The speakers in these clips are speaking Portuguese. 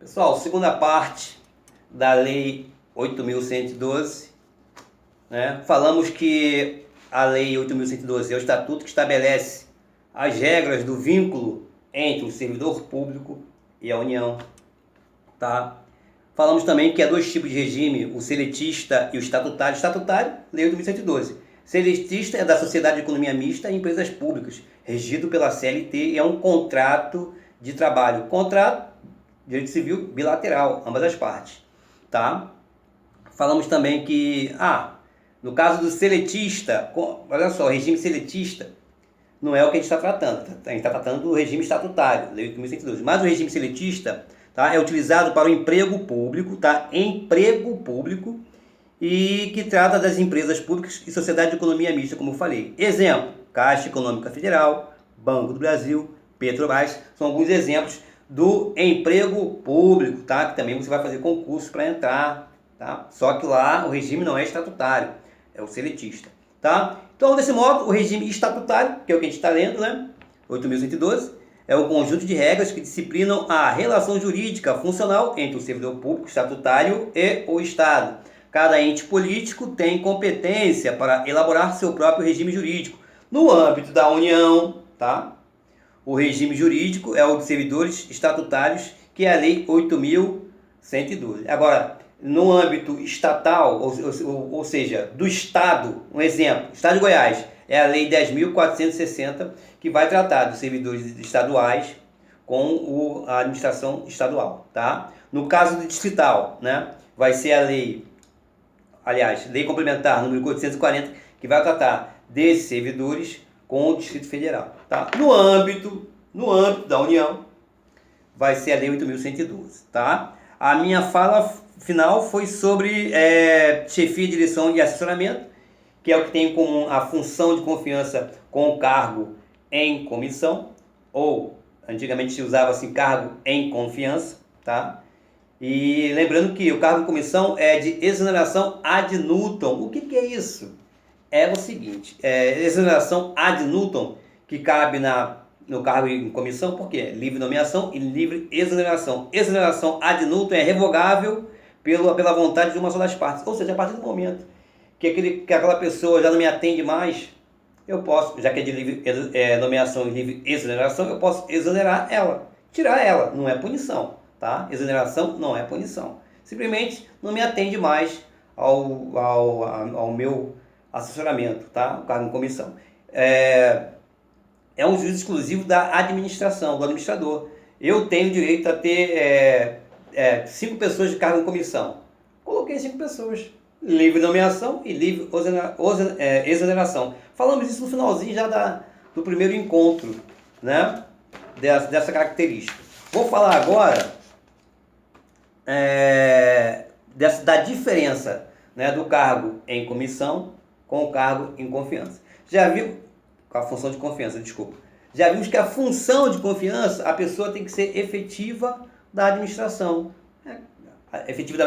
Pessoal, segunda parte da Lei 8.112, né? Falamos que a Lei 8.112 é o estatuto que estabelece as regras do vínculo entre o servidor público e a União, tá? Falamos também que há dois tipos de regime, o seletista e o estatutário. Estatutário, Lei 8.112. Seletista é da Sociedade de Economia Mista e Empresas Públicas, regido pela CLT, e é um contrato de trabalho. Contrato, direito civil, bilateral, ambas as partes, tá? Falamos também que, no caso do seletista, olha só, o regime seletista não é o que a gente está tratando. A gente está tratando do regime estatutário, Lei 8.112. Mas o regime seletista, tá, é utilizado para o emprego público, tá? Emprego público, e que trata das empresas públicas e sociedade de economia mista, como eu falei. Exemplo, Caixa Econômica Federal, Banco do Brasil, Petrobras, são alguns exemplos do emprego público, tá? Que também você vai fazer concurso para entrar, tá? Só que lá o regime não é estatutário, é o seletista, tá? Então, desse modo, o regime estatutário, que é o que a gente está lendo, né? 8.112, é o conjunto de regras que disciplinam a relação jurídica funcional entre o servidor público estatutário e o Estado. Cada ente político tem competência para elaborar seu próprio regime jurídico. No âmbito da União, tá? O regime jurídico é o de servidores estatutários, que é a Lei 8.112. Agora, no âmbito estatal, ou seja, do Estado, um exemplo, Estado de Goiás, é a Lei 10.460, que vai tratar dos servidores estaduais com a administração estadual, tá? No caso do distrital, né, vai ser a Lei Complementar número 840, que vai tratar desses servidores com o Distrito Federal, tá? No âmbito da União, vai ser a Lei 8.112, tá? A minha fala final foi sobre chefia, direção e assessoramento, que é o que tem em comum a função de confiança com o cargo em comissão, ou antigamente se usava assim, cargo em confiança, tá? E lembrando que o cargo em comissão é de exoneração ad nutum. O que é isso? É o seguinte, exoneração ad nutum, que cabe no cargo em comissão, por quê? Livre nomeação e livre exoneração. Exoneração ad nutum é revogável pela vontade de uma só das partes. Ou seja, a partir do momento que aquela pessoa já não me atende mais, eu posso, já que é de livre nomeação e livre exoneração, eu posso exonerar ela, tirar ela, não é punição, tá? Exoneração não é punição. Simplesmente não me atende mais ao meu assessoramento, tá? O cargo em comissão. É um juízo exclusivo da administração, do administrador. Eu tenho direito a ter 5 pessoas de cargo em comissão. Coloquei 5 pessoas. Livre nomeação e livre exoneração. Falamos isso no finalzinho já do primeiro encontro, né? Dessa característica. Vou falar agora da diferença, né, do cargo em comissão com o cargo em confiança. Já viu? Com a função de confiança, desculpa. Já vimos que a função de confiança, a pessoa tem que ser efetiva da administração. Efetiva da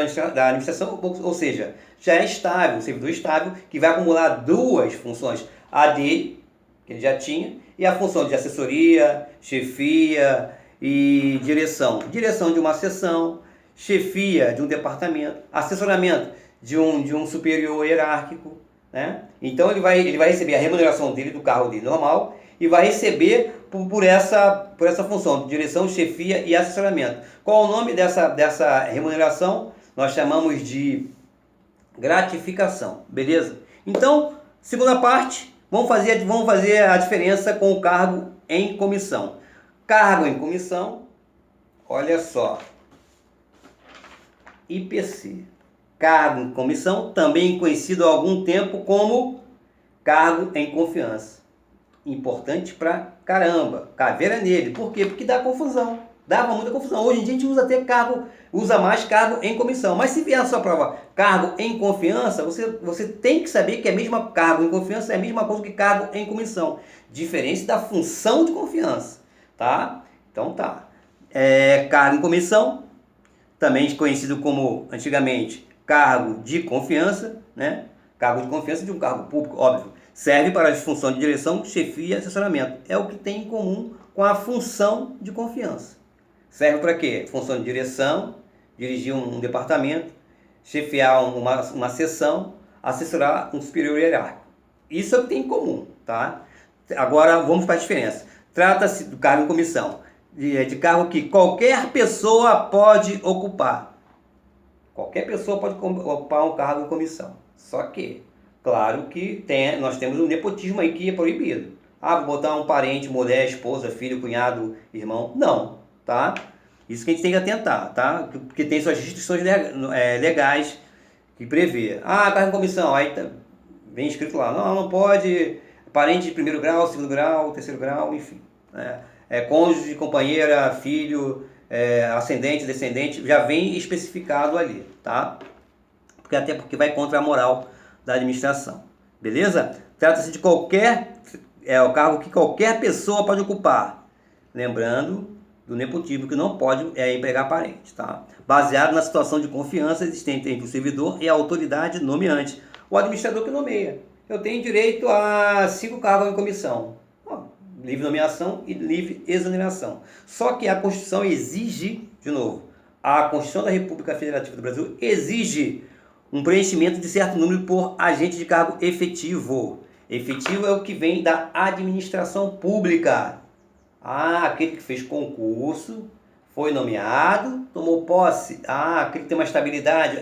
administração, ou seja, já é estável, um servidor estável, que vai acumular duas funções. A dele, que ele já tinha, e a função de assessoria, chefia e direção. Direção de uma seção, chefia de um departamento, assessoramento de um superior hierárquico, né? Então ele vai receber a remuneração dele, do cargo dele normal, e vai receber por essa função de direção, chefia e assessoramento. Qual o nome dessa remuneração? Nós chamamos de gratificação, beleza? Então, segunda parte, vamos fazer a diferença com o cargo em comissão. Cargo em comissão, olha só, IPC. Cargo em comissão, também conhecido há algum tempo como cargo em confiança. Importante pra caramba, caveira nele. Por quê? Porque dá confusão. Dava muita confusão. Hoje em dia a gente usa mais cargo em comissão. Mas se vier na sua prova cargo em confiança, você tem que saber que cargo em confiança é a mesma coisa que cargo em comissão. Diferença da função de confiança, tá? Então tá. Cargo em comissão, também conhecido como, antigamente, cargo de confiança, né? Cargo de confiança de um cargo público, óbvio. Serve para as funções de direção, chefia e assessoramento. É o que tem em comum com a função de confiança. Serve para quê? Função de direção, dirigir um departamento, chefiar uma seção, assessorar um superior hierárquico. Isso é o que tem em comum, tá? Agora vamos para a diferença. Trata-se do cargo em comissão, de cargo que qualquer pessoa pode ocupar. Qualquer pessoa pode ocupar um cargo em comissão. Só que, claro que nós temos um nepotismo aí que é proibido. Ah, vou botar um parente, mulher, esposa, filho, cunhado, irmão. Não, tá? Isso que a gente tem que atentar, tá? Porque tem suas restrições legais que prevê. Ah, cargo em comissão. Aí vem escrito lá, não pode parente de primeiro grau, segundo grau, terceiro grau, enfim. Cônjuge, companheira, filho, ascendente, descendente, já vem especificado ali, tá? Até porque vai contra a moral da administração. Beleza? Trata-se de o cargo que qualquer pessoa pode ocupar. Lembrando do nepotismo, que não pode empregar parente, tá? Baseado na situação de confiança existente entre o servidor e a autoridade nomeante. O administrador que nomeia. Eu tenho direito a 5 cargos em comissão. Livre nomeação e livre exoneração. Só que a Constituição exige, de novo, a Constituição da República Federativa do Brasil exige um preenchimento de certo número por agente de cargo efetivo. Efetivo é o que vem da administração pública. Aquele que fez concurso, foi nomeado, tomou posse. Aquele que tem uma estabilidade.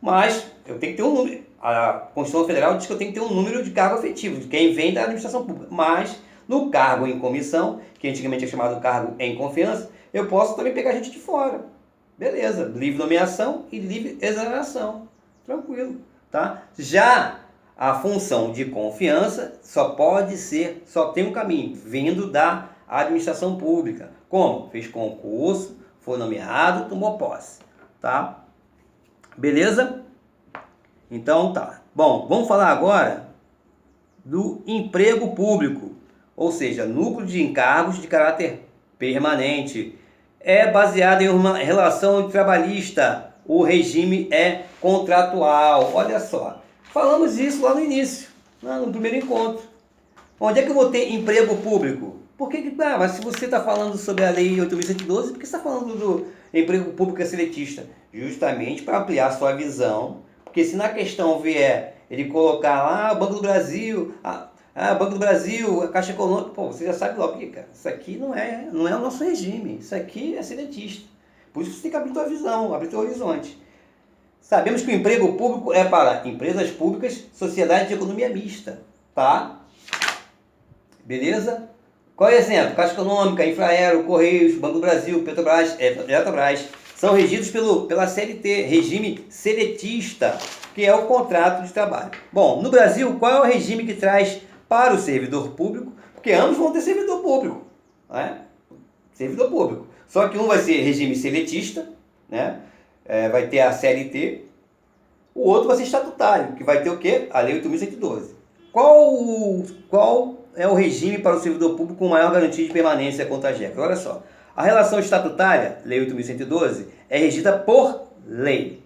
Mas eu tenho que ter um número. A Constituição Federal diz que eu tenho que ter um número de cargo efetivo, de quem vem da administração pública. Mas no cargo em comissão, que antigamente é chamado cargo em confiança, eu posso também pegar gente de fora. Beleza, livre nomeação e livre exoneração. Tranquilo, tá? Já a função de confiança só tem um caminho, vindo da administração pública. Como? Fez concurso, foi nomeado, tomou posse, tá? Beleza? Então tá. Bom, vamos falar agora do emprego público, ou seja, núcleo de encargos de caráter permanente. É baseado em uma relação trabalhista. O regime é contratual. Olha só, falamos isso lá no início, no primeiro encontro. Onde é que eu vou ter emprego público? Mas se você está falando sobre a Lei 8.112, por que você está falando do emprego público seletista? Justamente para ampliar a sua visão, porque se na questão vier ele colocar lá Banco do Brasil, Banco do Brasil, a Caixa Econômica, você já sabe logo que, cara, isso aqui não é o nosso regime, isso aqui é seletista. Por isso você tem que abrir tua visão, abrir teu horizonte. Sabemos que o emprego público é para empresas públicas, sociedade de economia mista, tá? Beleza? Qual é o exemplo? Caixa Econômica, Infraero, Correios, Banco do Brasil, Petrobras, Eletrobras, são regidos pela CLT, regime seletista, que é o contrato de trabalho. Bom, no Brasil, qual é o regime que traz para o servidor público? Porque ambos vão ter servidor público, né? Servidor público. Só que um vai ser regime seletista, né? Vai ter a CLT, o outro vai ser estatutário, que vai ter o quê? A Lei 8.112. Qual é o regime para o servidor público com maior garantia de permanência contra as regras? Olha só, a relação estatutária, Lei 8.112, é regida por lei,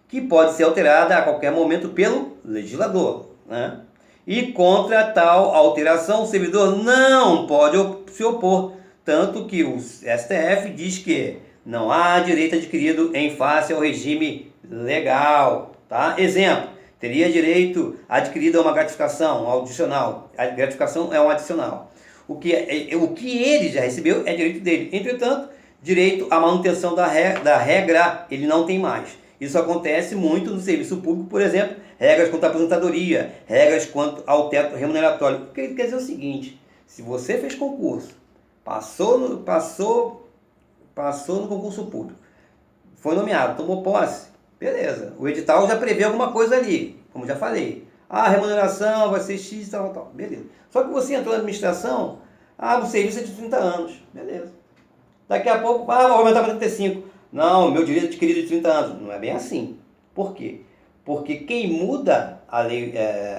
que pode ser alterada a qualquer momento pelo legislador, né? E contra tal alteração, o servidor não pode se opor, tanto que o STF diz que não há direito adquirido em face ao regime legal, tá? Exemplo, teria direito adquirido a uma gratificação adicional. A gratificação é um adicional. O que ele já recebeu é direito dele. Entretanto, direito à manutenção da regra ele não tem mais. Isso acontece muito no serviço público, por exemplo, regras quanto à aposentadoria, regras quanto ao teto remuneratório. O que ele quer dizer é o seguinte: se você fez concurso, passou no concurso público, foi nomeado, tomou posse, beleza. O edital já prevê alguma coisa ali, como já falei. A remuneração vai ser X, tal, beleza. Só que você entrou na administração, o serviço é de 30 anos, beleza. Daqui a pouco, vou aumentar para 35. Não, meu direito adquirido de 30 anos. Não é bem assim. Por quê? Porque quem muda a lei,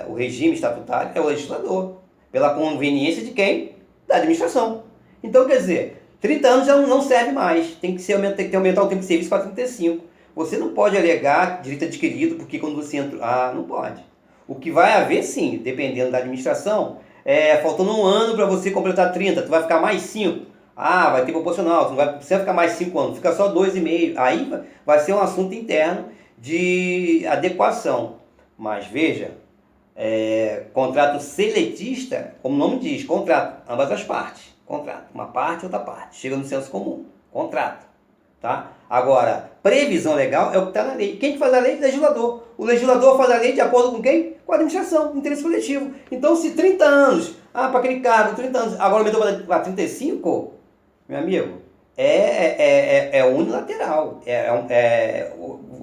o regime estatutário é o legislador. Pela conveniência de quem? Da administração. Então, quer dizer, 30 anos já não serve mais. Tem que aumentar o tempo de serviço para 35. Você não pode alegar direito adquirido, porque quando você entra... não pode. O que vai haver, sim, dependendo da administração, faltando um ano para você completar 30, tu vai ficar mais 5. Ah, vai ter proporcional, não vai precisa ficar mais 5 anos, fica só 2,5. Aí vai ser um assunto interno de adequação. Mas veja, contrato seletista, como o nome diz, contrato, ambas as partes. Contrato, uma parte e outra parte. Chega no senso comum. Contrato. Tá? Agora, previsão legal é o que está na lei. Quem que faz a lei? O legislador. O legislador faz a lei de acordo com quem? Com a administração, interesse coletivo. Então, se 30 anos, para aquele cargo, 30 anos, agora aumentou para 35, meu amigo, é unilateral.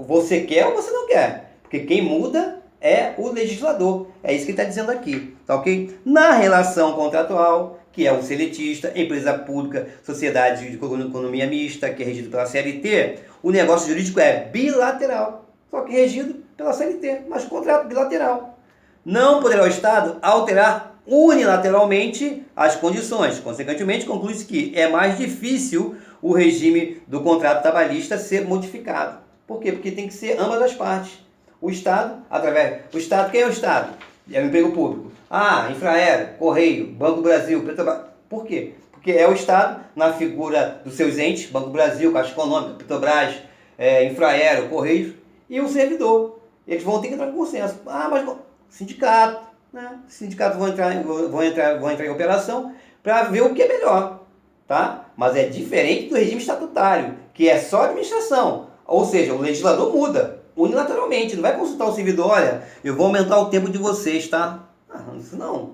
Você quer ou você não quer. Porque quem muda é o legislador. É isso que ele está dizendo aqui. Tá ok? Na relação contratual, que é o seletista, empresa pública, sociedade de economia mista, que é regido pela CLT, o negócio jurídico é bilateral, só que regido pela CLT, mas contrato bilateral. Não poderá o Estado alterar unilateralmente as condições. Consequentemente, conclui-se que é mais difícil o regime do contrato trabalhista ser modificado. Por quê? Porque tem que ser ambas as partes. O Estado, o Estado, quem é o Estado? É o emprego público. Infraero, Correio, Banco do Brasil, Petrobras. Por quê? Porque é o Estado, na figura dos seus entes, Banco do Brasil, Caixa Econômica, Petrobras, Infraero, Correio, e o servidor. Eles vão ter que entrar em consenso. Mas sindicato, né? Sindicatos vão entrar em operação para ver o que é melhor. Tá? Mas é diferente do regime estatutário, que é só administração. Ou seja, o legislador muda unilateralmente, não vai consultar o servidor, olha, eu vou aumentar o tempo de vocês, tá? Isso não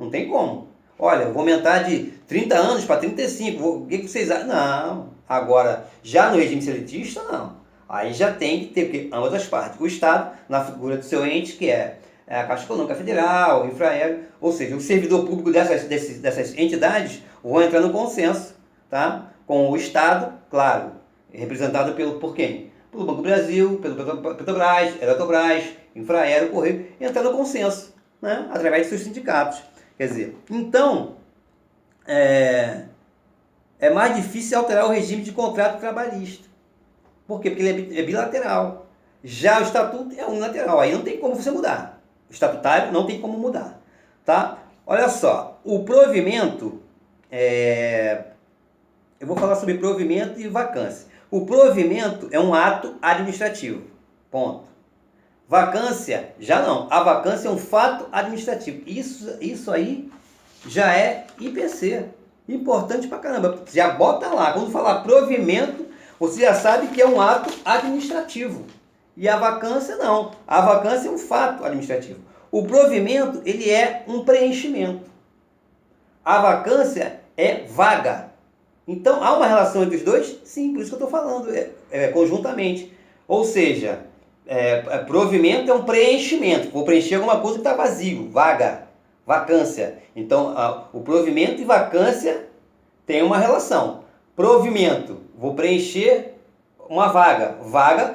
tem como. Olha, eu vou aumentar de 30 anos para 35, o que vocês acham? Não. Agora, já no regime seletista, não. Aí já tem que ter ambas as partes. O Estado, na figura do seu ente, que é a Caixa Econômica Federal, o Infraero, ou seja, o servidor público dessas entidades vão entrar no consenso, tá? Com o Estado, claro, representado por quem? Pelo Banco do Brasil, pelo Petrobras, Eletrobras, Infraero, Correio, entrar no consenso, né? Através de seus sindicatos. Quer dizer, então, é mais difícil alterar o regime de contrato trabalhista. Por quê? Porque ele é bilateral. Já o estatuto é unilateral, aí não tem como você mudar. O estatutário não tem como mudar. Tá? Olha só, o provimento, eu vou falar sobre provimento e vacância. O provimento é um ato administrativo. Ponto. Vacância, já não. A vacância é um fato administrativo. Isso aí já é IPC. Importante pra caramba. Já bota lá. Quando falar provimento, você já sabe que é um ato administrativo. E a vacância não. A vacância é um fato administrativo. O provimento, ele é um preenchimento. A vacância é vaga. Então, há uma relação entre os dois? Sim, por isso que eu estou falando, conjuntamente. Ou seja, provimento é um preenchimento. Vou preencher alguma coisa que está vazio, vaga, vacância. Então, o provimento e vacância têm uma relação. Provimento, vou preencher uma vaga,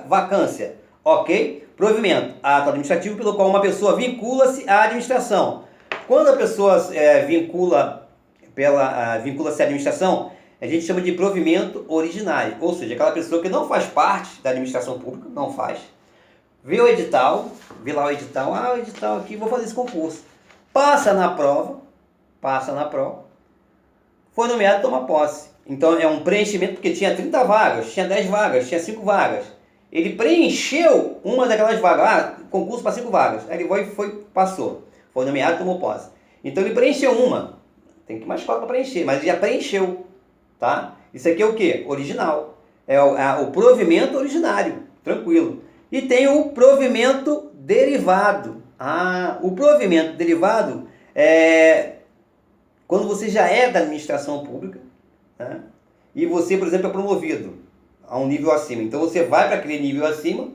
vacância. Ok? Provimento, ato administrativo pelo qual uma pessoa vincula-se à administração. Quando a pessoa vincula-se à administração, a gente chama de provimento originário, ou seja, aquela pessoa que não faz parte da administração pública, não faz, vê o edital, vê lá o edital, o edital aqui, vou fazer esse concurso, passa na prova, foi nomeado, toma posse. Então é um preenchimento, porque tinha 30 vagas, tinha 10 vagas, tinha 5 vagas. Ele preencheu uma daquelas vagas, concurso para 5 vagas, aí ele passou, foi nomeado, tomou posse. Então ele preencheu uma, tem que mais 4 para preencher, mas ele já preencheu. Tá? Isso aqui é o que? Original. É o provimento originário. Tranquilo. E tem o provimento derivado. O provimento derivado é quando você já é da administração pública, né? E você, por exemplo, é promovido a um nível acima. Então você vai para aquele nível acima,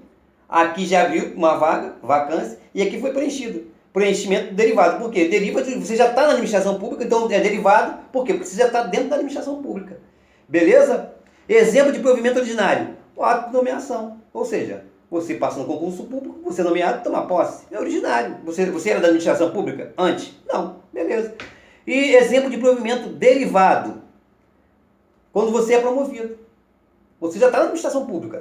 aqui já abriu uma vaga, vacância, e aqui foi preenchido. Preenchimento derivado. Por quê? Deriva de você já está na administração pública, então é derivado. Por quê? Porque você já está dentro da administração pública. Beleza? Exemplo de provimento ordinário. O ato de nomeação. Ou seja, você passa no concurso público, você é nomeado, toma posse. É originário. Você era da administração pública antes? Não. Beleza. E exemplo de provimento derivado. Quando você é promovido. Você já está na administração pública.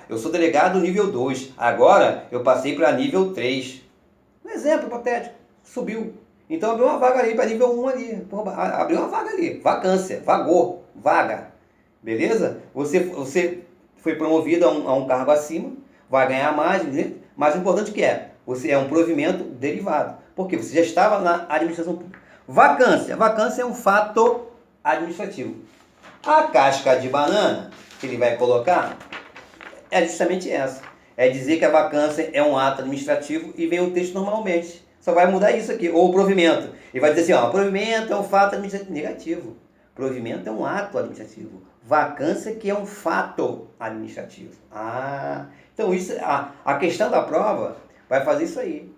Eu sou delegado nível 2. Agora eu passei para nível 3. Um exemplo hipotético. Subiu. Então abriu uma vaga ali para nível 1 ali. Pô, abriu uma vaga ali. Vacância, vagou, vaga. Beleza? Você foi promovido a um cargo acima, vai ganhar mais, né? Mas o importante que é, você é um provimento derivado. Porque você já estava na administração pública. Vacância é um fato administrativo. A casca de banana que ele vai colocar é justamente essa. É dizer que a vacância é um ato administrativo e vem o texto normalmente. Só vai mudar isso aqui, ou o provimento. Ele vai dizer assim, ó, provimento é um fato administrativo. Negativo. Provimento é um ato administrativo. Vacância que é um fato administrativo. Então isso, a questão da prova vai fazer isso aí.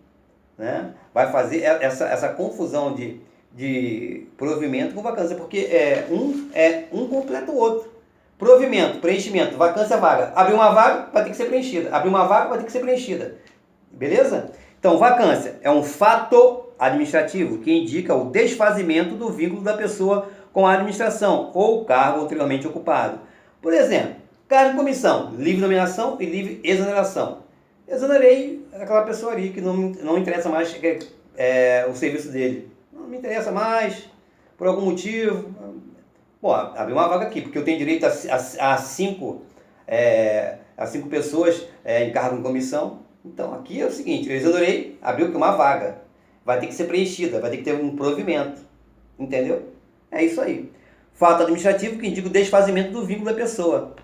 Né? Vai fazer essa confusão de provimento com vacância, porque um completa o outro. Provimento, preenchimento, vacância, vaga. Abrir uma vaga vai ter que ser preenchida. Abrir uma vaga vai ter que ser preenchida. Beleza? Então, vacância é um fato administrativo que indica o desfazimento do vínculo da pessoa com a administração ou cargo anteriormente ocupado. Por exemplo, cargo de comissão, livre nomeação e livre exoneração. Exonerei aquela pessoa ali que não interessa mais o serviço dele. Não me interessa mais, por algum motivo. Pô, abri uma vaga aqui, porque eu tenho direito a cinco pessoas em cargo de comissão. Então, aqui é o seguinte, eu exonerei, abriu aqui uma vaga. Vai ter que ser preenchida, vai ter que ter um provimento. Entendeu? É isso aí. Fato administrativo que indica o desfazimento do vínculo da pessoa.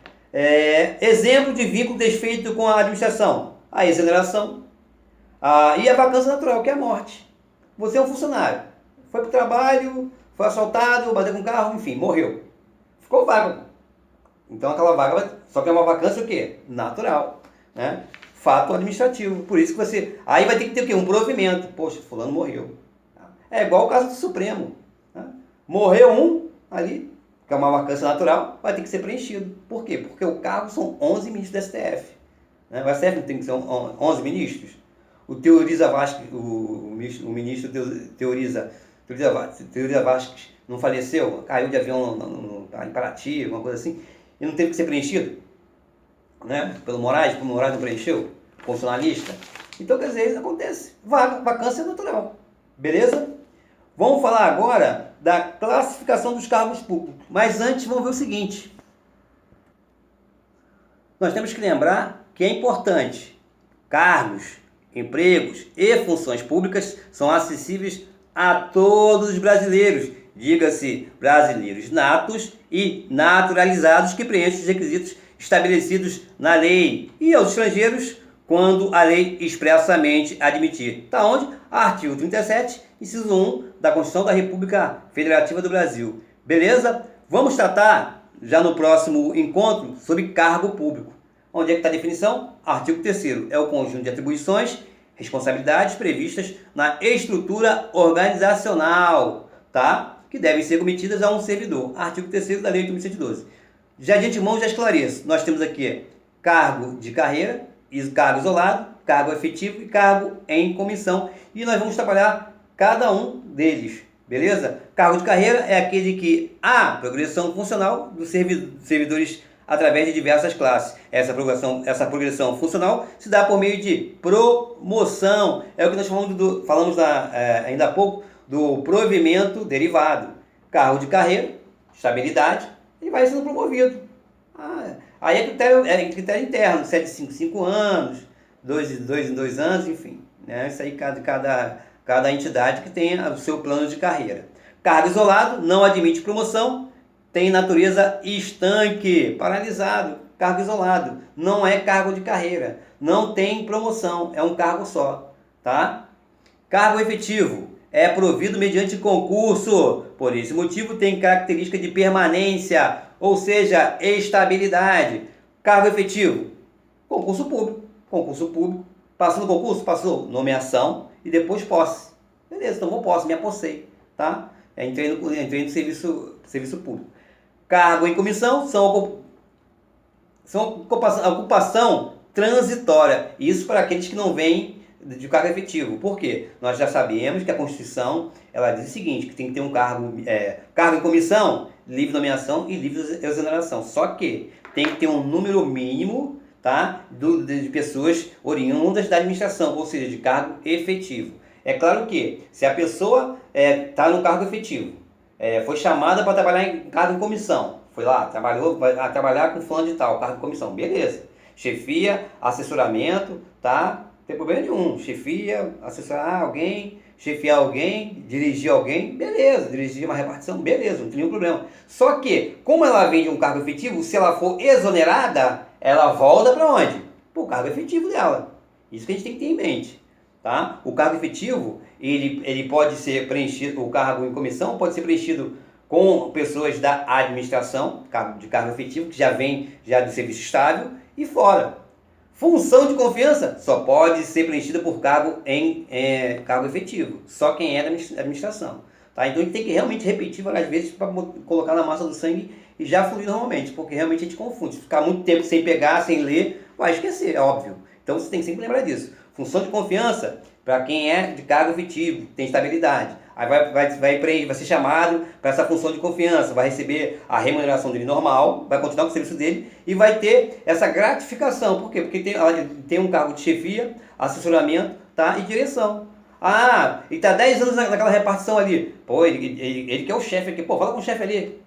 Exemplo de vínculo desfeito com a administração. A exoneração. E a vacância natural, que é a morte. Você é um funcionário. Foi para o trabalho, foi assaltado, bateu com o carro, enfim, morreu. Ficou vago. Então aquela vaga, só que é uma vacância o quê? Natural. Né? Fato administrativo. Por isso que você... Aí vai ter que ter o quê? Um provimento. Poxa, fulano morreu. É igual o caso do Supremo. Né? Morreu um ali, que é uma vacância natural, vai ter que ser preenchido. Por quê? Porque o cargo são 11 ministros do STF. Né? O STF não tem que ser 11 ministros? O ministro Teoriza Vasquez não faleceu, caiu de avião em Paraty, alguma coisa assim, e não teve que ser preenchido, né? Pelo Moraes não preencheu, constitucionalista. Então, quer dizer, isso acontece. Vacância natural. Beleza? Vamos falar agora da classificação dos cargos públicos. Mas antes, vamos ver o seguinte. Nós temos que lembrar que é importante. Cargos, empregos e funções públicas são acessíveis a todos os brasileiros, diga-se brasileiros natos e naturalizados que preenchem os requisitos estabelecidos na lei, e aos estrangeiros quando a lei expressamente admitir. Está onde? Artigo 37, inciso 1 da Constituição da República Federativa do Brasil. Beleza? Vamos tratar já no próximo encontro sobre cargo público. Onde é que está a definição? Artigo 3º. É o conjunto de atribuições, responsabilidades previstas na estrutura organizacional, tá? Que devem ser cometidas a um servidor. Artigo 3º da Lei 8.112. Já de antemão, já esclareço. Nós temos aqui cargo de carreira, cargo isolado, cargo efetivo e cargo em comissão. E nós vamos trabalhar cada um deles, beleza? Cargo de carreira é aquele que há progressão funcional dos servidores através de diversas classes. Essa progressão funcional se dá por meio de promoção. É o que nós falamos ainda há pouco do provimento derivado. Cargo de carreira, estabilidade, e vai sendo promovido. Aí é critério interno, 7 em 5 anos, 2 em 2 anos, enfim. Né? Isso aí cada entidade que tenha o seu plano de carreira. Cargo isolado, não admite promoção, tem natureza estanque, paralisado, cargo isolado, não é cargo de carreira, não tem promoção, é um cargo só, tá? Cargo efetivo, é provido mediante concurso, por esse motivo tem característica de permanência, ou seja, estabilidade. Cargo efetivo, concurso público, passou no concurso, passou nomeação e depois posse. Beleza, tomou posse, me apossei, tá? Entrei no serviço público. Cargo em comissão são ocupação transitória. Isso para aqueles que não vêm de cargo efetivo. Por quê? Nós já sabemos que a Constituição ela diz o seguinte, que tem que ter um cargo em comissão, livre nomeação e livre exoneração. Só que tem que ter um número mínimo, tá, de pessoas oriundas da administração, ou seja, de cargo efetivo. É claro que, se a pessoa está no cargo efetivo, foi chamada para trabalhar em cargo em comissão, foi lá, vai trabalhar com fulano de tal, cargo em comissão, beleza. Chefia, assessoramento, tá? Não tem problema nenhum. Chefia, assessorar alguém, chefiar alguém, dirigir alguém, beleza. Dirigir uma repartição, beleza, não tem nenhum problema. Só que, como ela vem de um cargo efetivo, se ela for exonerada, ela volta para onde? Para o cargo efetivo dela. Isso que a gente tem que ter em mente. Tá? O cargo efetivo, ele pode ser preenchido, o cargo em comissão pode ser preenchido com pessoas da administração, de cargo efetivo, que já vem do serviço estável, e fora. Função de confiança só pode ser preenchida por cargo cargo efetivo, só quem é da administração. Tá? Então a gente tem que realmente repetir várias vezes para colocar na massa do sangue e já fluir normalmente, porque realmente a gente confunde. Se ficar muito tempo sem pegar, sem ler, vai esquecer, é óbvio. Então você tem que sempre lembrar disso. Função de confiança para quem é de cargo efetivo, tem estabilidade. Aí vai ser chamado para essa função de confiança, vai receber a remuneração dele normal, vai continuar com o serviço dele e vai ter essa gratificação. Por quê? Porque tem um cargo de chefia, assessoramento, tá? E direção. Ah, ele está 10 anos naquela repartição ali. Pô, ele que é o chefe aqui. Pô, fala com o chefe ali.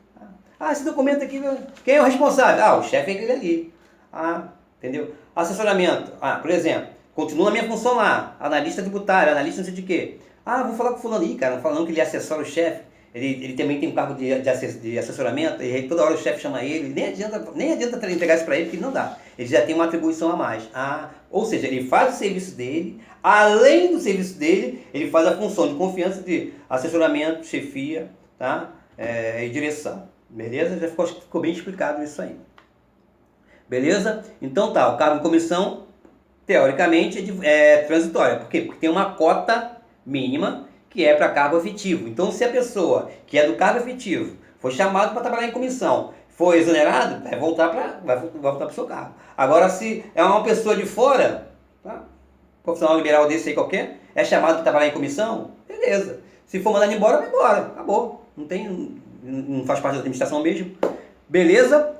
Ah, esse documento aqui, quem é o responsável? Ah, o chefe é aquele ali. Ah, entendeu? Assessoramento. Ah, por exemplo, continua a minha função lá. Analista tributário, analista não sei de quê. Ah, vou falar com o fulano aí, cara, falando que ele assessora o chefe, ele também tem um cargo de assessoramento, e toda hora o chefe chama ele, nem adianta entregar isso para ele, porque não dá. Ele já tem uma atribuição a mais. Ah, ou seja, ele faz o serviço dele, além do serviço dele, ele faz a função de confiança de assessoramento, chefia, tá? E direção. Beleza? Já ficou bem explicado isso aí. Beleza? Então tá, o cargo de comissão, teoricamente, é transitório. Por quê? Porque tem uma cota mínima que é para cargo efetivo. Então, se a pessoa que é do cargo efetivo foi chamado para trabalhar em comissão, foi exonerado, vai voltar para o seu cargo. Agora, se é uma pessoa de fora, tá? Profissional liberal desse aí qualquer, é chamado para trabalhar em comissão, beleza. Se for mandado embora, vai embora, acabou. Não faz parte da administração mesmo. Beleza?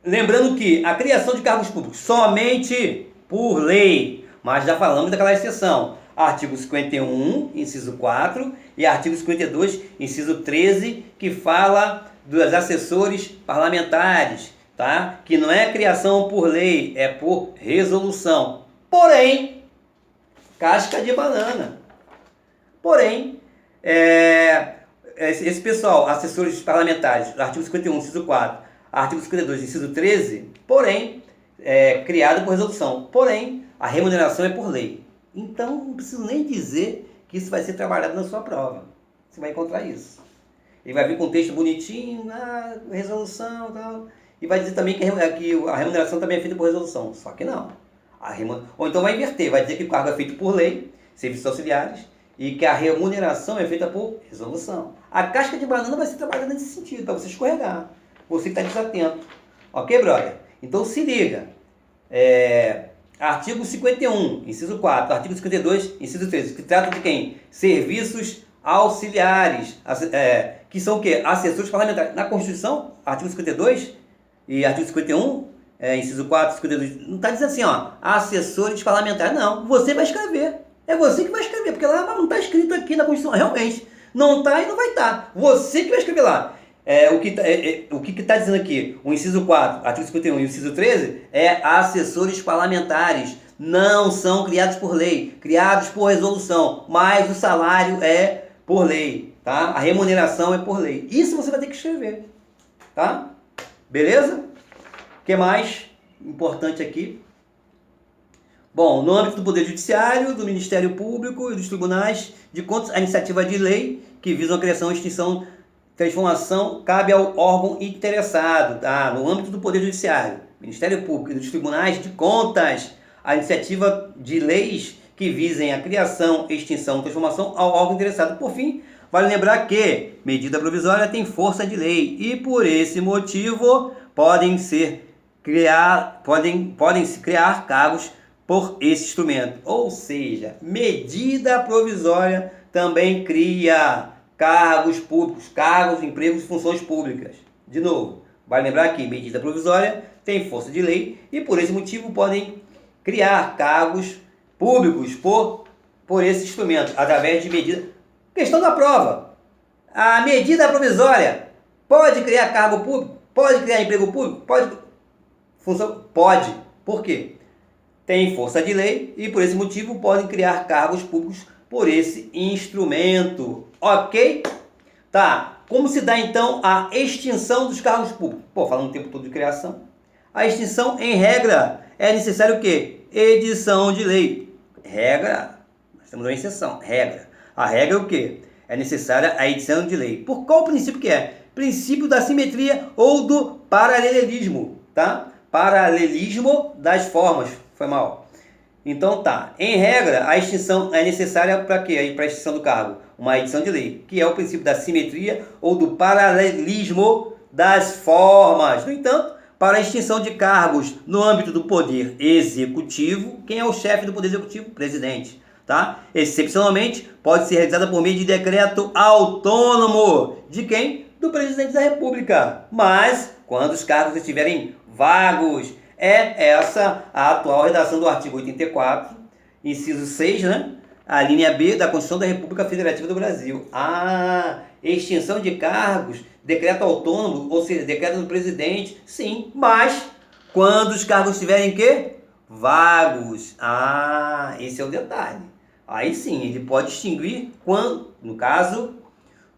Lembrando que a criação de cargos públicos somente por lei, mas já falamos daquela exceção. Artigo 51, inciso 4, e artigo 52, inciso 13, que fala dos assessores parlamentares, tá? Que não é criação por lei, é por resolução. Porém, casca de banana. Porém, esse pessoal, assessores parlamentares, artigo 51, inciso 4, artigo 52, inciso 13, porém, criado por resolução. Porém, a remuneração é por lei. Então, não preciso nem dizer que isso vai ser trabalhado na sua prova. Você vai encontrar isso. Ele vai vir com um texto bonitinho, resolução e tal. E vai dizer também que a remuneração também é feita por resolução. Só que não. Ou então vai inverter, vai dizer que o cargo é feito por lei, serviços auxiliares, e que a remuneração é feita por resolução. A casca de banana vai ser trabalhada nesse sentido, para você escorregar. Você que está desatento. Ok, brother? Então se liga. Artigo 51, inciso 4, artigo 52, inciso 13, que trata de quem? Serviços auxiliares, que são o quê? Assessores parlamentares. Na Constituição, artigo 52 e artigo 51, inciso 4, 52, não está dizendo assim, ó, assessores parlamentares. Não, você vai escrever. É você que vai escrever, porque lá não está escrito aqui na Constituição. Realmente, não está e não vai estar. Você que vai escrever lá. O que está dizendo aqui, o inciso 4, artigo 51 e o inciso 13, é assessores parlamentares. Não são criados por lei, criados por resolução, mas o salário é por lei, tá? A remuneração é por lei. Isso você vai ter que escrever, tá? Beleza? O que mais importante aqui? Bom, no âmbito do Poder Judiciário, do Ministério Público e dos Tribunais de Contas, a iniciativa de lei que visa a criação, extinção, transformação, cabe ao órgão interessado, tá? No âmbito do Poder Judiciário, Ministério Público e dos Tribunais de Contas, a iniciativa de leis que visem a criação, extinção, transformação ao órgão interessado. Por fim, vale lembrar que medida provisória tem força de lei e, por esse motivo, podem se criar cargos por esse instrumento. Ou seja, medida provisória também cria cargos públicos, cargos, empregos e funções públicas. De novo, vale lembrar que medida provisória tem força de lei e por esse motivo podem criar cargos públicos por por esse instrumento, através de medida. Questão da prova. A medida provisória pode criar cargo público? Pode criar emprego público? Pode. Função? Pode. Por quê? Tem força de lei e por esse motivo podem criar cargos públicos por esse instrumento. Ok? Tá. Como se dá então a extinção dos cargos públicos? Pô, falando o tempo todo de criação. A extinção, em regra, é necessário o quê? Edição de lei. Regra, nós temos uma exceção. Regra. A regra é o quê? É necessária a edição de lei. Por qual princípio que é? Princípio da simetria ou do paralelismo, tá? Paralelismo das formas. Foi mal. Então tá. Em regra, a extinção é necessária para quê? Para a extinção do cargo. Uma edição de lei, que é o princípio da simetria ou do paralelismo das formas. No entanto, para a extinção de cargos no âmbito do poder executivo, quem é o chefe do poder executivo? Presidente. Tá? Excepcionalmente, pode ser realizada por meio de decreto autônomo. De quem? Do presidente da República. Mas, quando os cargos estiverem vagos, é essa a atual redação do artigo 84, inciso 6, né? A linha B da Constituição da República Federativa do Brasil. Extinção de cargos, decreto autônomo, ou seja, decreto do presidente, sim, mas quando os cargos estiverem quê? Vagos. Esse é o detalhe. Aí sim, ele pode extinguir quando, no caso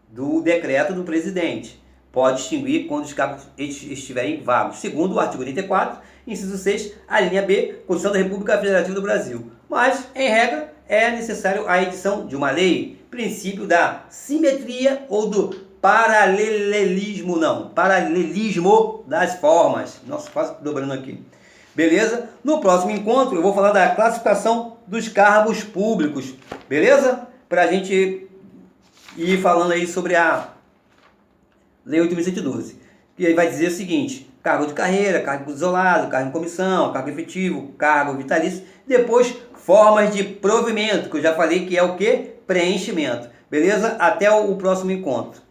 do decreto do presidente, pode extinguir quando os cargos estiverem vagos, segundo o artigo 84, inciso 6, a linha B, Constituição da República Federativa do Brasil. Mas, em regra, é necessário a edição de uma lei, princípio da simetria ou do paralelismo das formas. Nossa, quase dobrando aqui. Beleza? No próximo encontro eu vou falar da classificação dos cargos públicos. Beleza? Para a gente ir falando aí sobre a Lei 8.112. E aí vai dizer o seguinte: cargo de carreira, cargo isolado, cargo em comissão, cargo efetivo, cargo vitalício. Depois, formas de provimento, que eu já falei que é o quê? Preenchimento. Beleza? Até o próximo encontro.